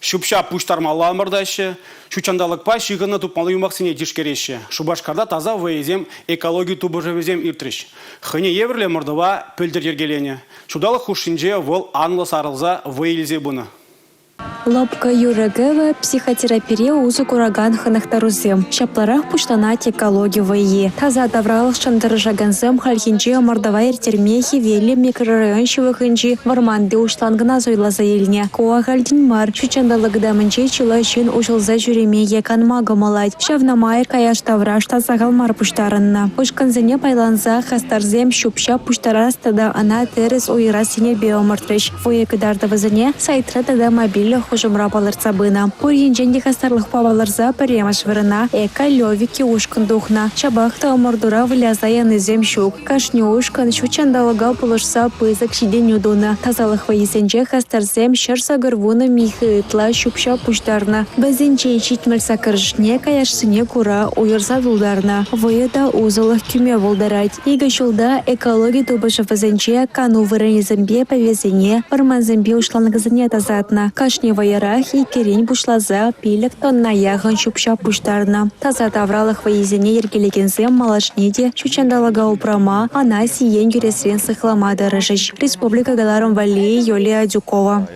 Шупша пуштармала мырдашы, шучандалықпа шиғыны тупмалы юмақсыне дишкереші. Шубашкарда таза вейзем экологию тубыжывезем иртриш. Хыне еврле мырдыва пөлдір ергелене. Шудалық хушинже вол анлы сарылза вейлзе бұны. Лапка юрагева психотерапия узу кураган ханахтарузем. Шапларах пуштанать экологию вайи. Таза давралых шандыржаганзем хальхинчи мордова иртермехи вели микрорайонщевых инчи варманды уштангна зойла заильне. Коа хальдинмар шучандалыгда мэнчи чилащин ушылза жюреме якан магамалать. Шавнамай каяш тавраш тазагалмар пуштаранна. Ушканзене байланза хастарзем шупша пуштарастада ана терес уйра сине биомартрыш. Фуе кыдардавазыне сайтра тада мобиль хожумра баларца бына. Пурьинженде хастарлых паваларза паремаш вырына, эка лёвики ушкан духна. Чабахта мордура вылязаяны земщук. Кашни ушкан шучандалага полушса пызак шиденю дуна. Тазалых ваисенже хастарзем шерса горвуна михытла шупша пуштарна. Базенче читмельса кыржне каяшсыне кура уйырса дулдарна. Выеда узылых кюме волдарать. Ига шулда экология тубыша вазенче кану вырыне зембе повезене, варман зембе ушлангазыне тазатна. Кашни ваярах и керень бушлаза пилек тонна яхан шупша пуштарна. Таза тавралых ваизене ергелегензем малашнеде чучандалага упрама, ана сиен юресрен сыхлама дорожыч. Республика Галаром Валии Юлия Дюкова.